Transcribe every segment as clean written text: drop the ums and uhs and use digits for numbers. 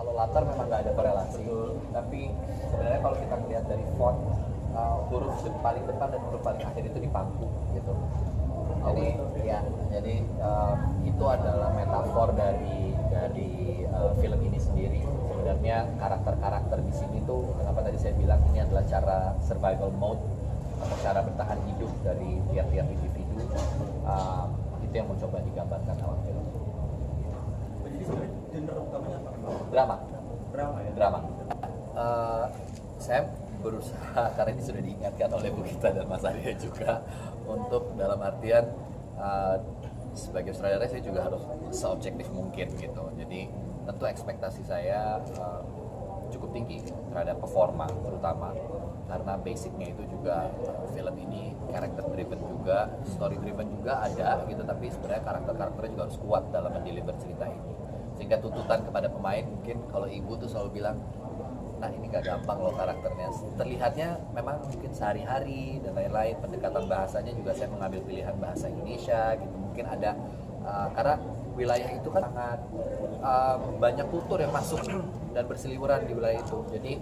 Kalau latar memang nggak ada korelasi, tapi sebenarnya kalau kita melihat dari font, huruf paling depan dan huruf paling akhir itu di pangku gitu. Jadi itu adalah metafor dari film ini sendiri. Sebenarnya karakter-karakter di sini tuh, kenapa tadi saya bilang ini adalah cara survival mode atau cara bertahan hidup dari tiap-tiap individu. Itu yang mencoba digambarkan awal film. Jadi sebenarnya genre utamanya apa? Drama. Drama ya? Drama. Saya berusaha, karena ini sudah diingatkan oleh Bu Gita dan Mas Arya juga, untuk dalam artian sebagai sutradara saya juga harus seobjektif mungkin gitu. Jadi tentu ekspektasi saya cukup tinggi terhadap performa, terutama karena basicnya itu juga film ini character driven juga, story driven juga ada gitu, tapi sebenarnya karakternya juga harus kuat dalam mendeliver cerita ini. Sehingga tuntutan kepada pemain, mungkin kalau ibu tuh selalu bilang, nah ini gak gampang loh karakternya. Terlihatnya memang mungkin sehari-hari dan lain-lain, pendekatan bahasanya juga saya mengambil pilihan bahasa Indonesia gitu. Mungkin ada karena wilayah itu kan sangat banyak kultur yang masuk dan berseliweran di wilayah itu. Jadi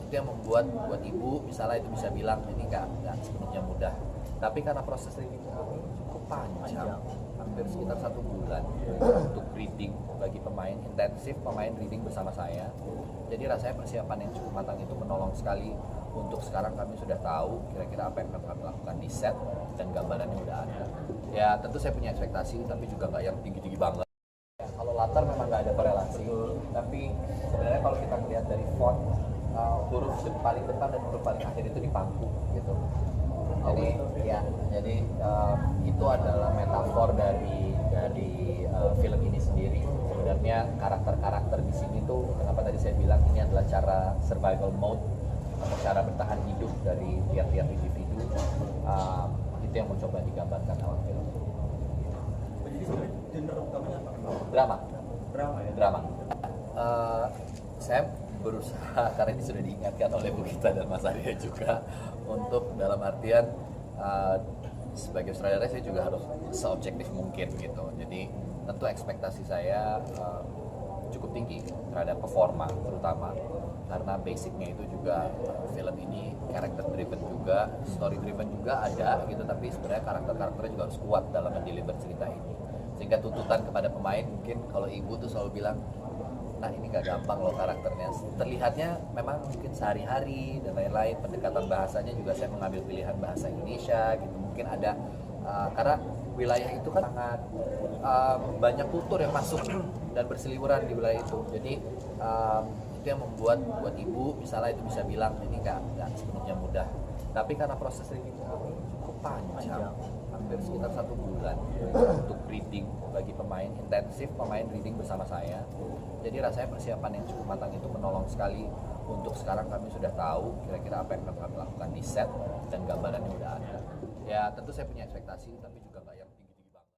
itu yang membuat buat ibu misalnya itu bisa bilang ini nggak sepenuhnya mudah. Tapi karena proses reading kami cukup panjang, hampir sekitar 1 bulan untuk reading bagi pemain, intensif pemain reading bersama saya. Jadi rasanya persiapan yang cukup matang itu menolong sekali. Untuk sekarang kami sudah tahu kira-kira apa yang akan kami lakukan di set dan gambarannya udah ada. Ya tentu saya punya ekspektasi, tapi juga nggak yang tinggi-tinggi banget. Ya, kalau latar memang nggak ada korelasi, tapi sebenarnya kalau kita melihat dari font, huruf paling depan dan huruf paling akhir itu di pangku gitu. Jadi itu adalah metafor dari film ini sendiri. Sebenarnya karakter-karakter di sini tuh, kenapa tadi saya bilang ini adalah cara survival mode atau cara bertahan hidup dari tiap-tiap individu. Itu yang mencoba digambarkan awal film. Jadi sebenarnya genre utamanya apa? Drama. Drama ya? Drama. Saya berusaha, karena ini sudah diingatkan oleh Bu Gita dan Mas Arya juga, untuk dalam artian sebagai sutradara saya juga harus seobjektif mungkin gitu. Jadi tentu ekspektasi saya cukup tinggi terhadap performa, terutama karena basicnya itu juga film ini character driven juga, story driven juga ada gitu, tapi sebenarnya karakternya juga harus kuat dalam mendeliver cerita ini. Sehingga tuntutan kepada pemain, mungkin kalau ibu tuh selalu bilang, nah ini gak gampang loh karakternya. Terlihatnya memang mungkin sehari-hari dan lain-lain, pendekatan bahasanya juga saya mengambil pilihan bahasa Indonesia gitu. Mungkin ada karena wilayah itu kan sangat banyak kultur yang masuk dan berseliweran di wilayah itu. Jadi itu yang membuat buat ibu misalnya itu bisa bilang ini nggak sepenuhnya mudah. Tapi karena proses reading kami cukup panjang, hampir sekitar 1 bulan untuk reading bagi pemain, intensif pemain reading bersama saya. Jadi rasanya persiapan yang cukup matang itu menolong sekali. Untuk sekarang kami sudah tahu kira-kira apa yang akan kami lakukan di set dan gambarannya udah ada. Ya tentu saya punya ekspektasi, tapi juga